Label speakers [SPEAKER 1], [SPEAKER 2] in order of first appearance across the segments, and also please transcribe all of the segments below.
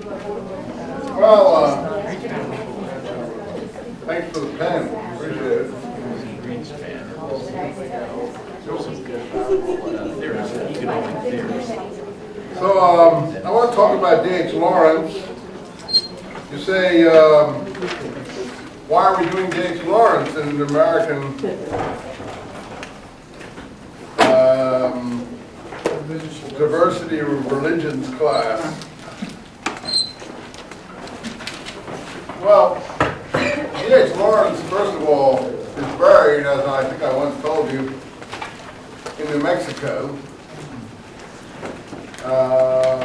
[SPEAKER 1] Well, thanks for the pen. Appreciate it. So, I want to talk about D.H. Lawrence. You say, why are we doing D.H. Lawrence in an American diversity of religions class? Well, D.H. Lawrence, first of all, is buried, as I think I once told you, in New Mexico, at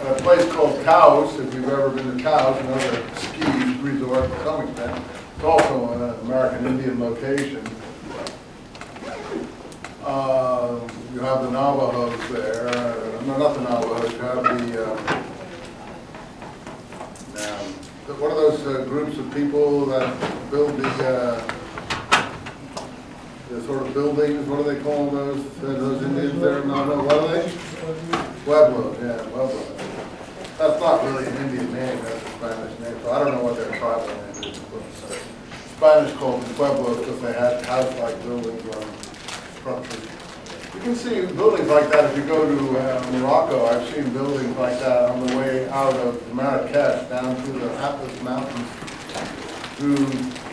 [SPEAKER 1] a place called Taos. If you've ever been to Taos, another ski resort to some extent. It's also an American Indian location. You have the Navajos there. No, not the Navajos. You have what are those groups of people that build the sort of buildings? What do they call those Indians there? No, what are they? Pueblos, yeah, Pueblos. That's not really an Indian name, that's a Spanish name, so I don't know what their tribal name is. Spanish called them Pueblos because they had house-like buildings or structures. You can see buildings like that if you go to Morocco. I've seen buildings like that on the way out of Marrakesh down through the Atlas Mountains, through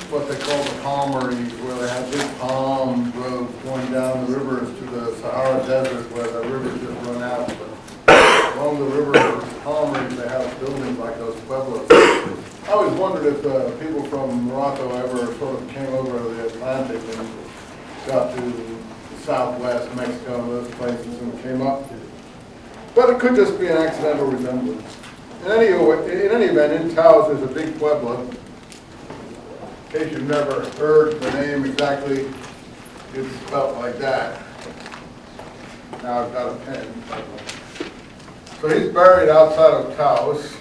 [SPEAKER 1] what they call the palmeries, where they have big palm groves going down the rivers to the Sahara Desert, where the rivers just run out. But along the river palmeries, they have buildings like those pueblos. I always wondered if people from Morocco ever sort of came over the Atlantic and got to Southwest Mexico and those places and came up. But it could just be an accidental resemblance. In any event, in Taos there's a big pueblo. In case you've never heard the name exactly, it's spelled like that. Now I've got a pen. So he's buried outside of Taos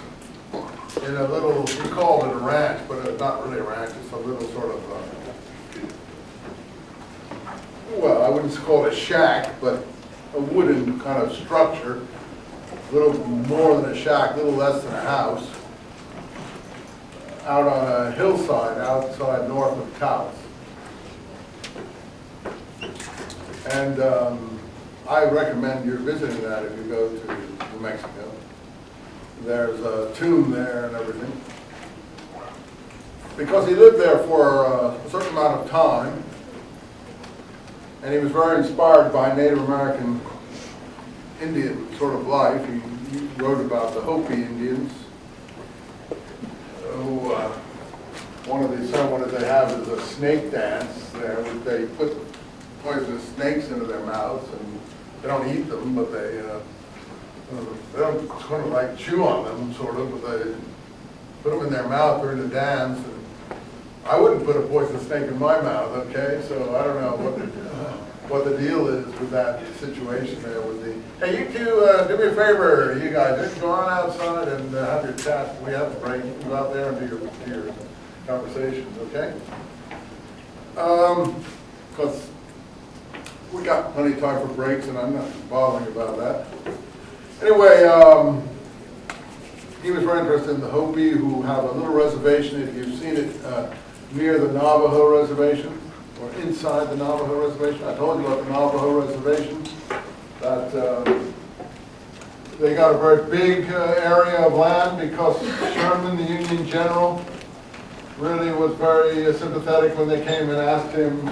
[SPEAKER 1] in a little, he called it a ranch, but it's not really a ranch, it's a little sort of well, I wouldn't call it a shack, but a wooden kind of structure, a little more than a shack, a little less than a house, out on a hillside outside north of Taos. And I recommend you visiting that if you go to New Mexico. There's a tomb there and everything. Because he lived there for a certain amount of time, and he was very inspired by Native American Indian sort of life. He wrote about the Hopi Indians, who one of the ceremonies they have is a snake dance there, which they put poisonous snakes into their mouths, and they don't eat them, but they don't sort of like chew on them, sort of, but they put them in their mouth during the dance. And I wouldn't put a poisonous snake in my mouth, okay? So I don't know what the deal is with that situation there with the, hey, you two, do me a favor, you guys, just go on outside and have your chat. We have a break. You can go out there and do your conversations, okay? Because we got plenty of time for breaks, and I'm not bothering about that. Anyway, he was very interested in the Hopi, who have a little reservation, if you've seen it, near the Navajo reservation, or inside the Navajo reservation. I told you about the Navajo reservation, that they got a very big area of land because Sherman, the Union general, really was very sympathetic when they came and asked him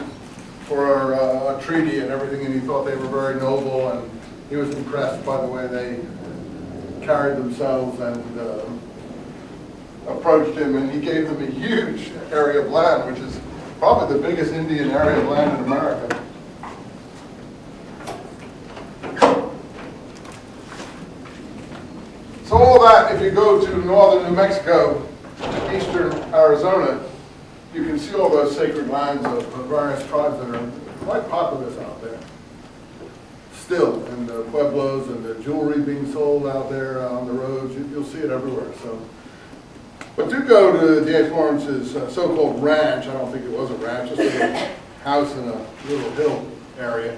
[SPEAKER 1] for a treaty and everything, and he thought they were very noble, and he was impressed by the way they carried themselves and approached him, and he gave them a huge area of land, which is probably the biggest Indian area of land in America. So all that, if you go to northern New Mexico, eastern Arizona, you can see all those sacred lands of various tribes that are quite populous out there. Still, and the pueblos and the jewelry being sold out there on the roads, you'll see it everywhere. So, but do go to D.H. Lawrence's so-called ranch. I don't think it was a ranch, just a little house in a little hill area.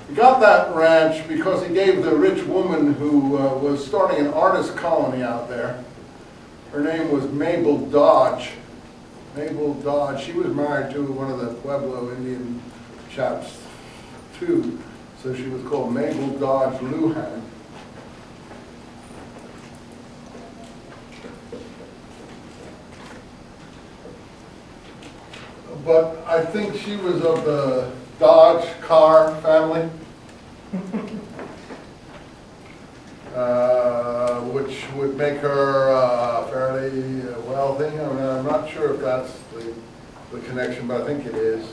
[SPEAKER 1] He got that ranch because he gave the rich woman who was starting an artist colony out there. Her name was Mabel Dodge. Mabel Dodge. She was married to one of the Pueblo Indian chaps too, so she was called Mabel Dodge Lujan. But I think she was of the Dodge car family, which would make her fairly wealthy. I mean, I'm not sure if that's the connection, but I think it is.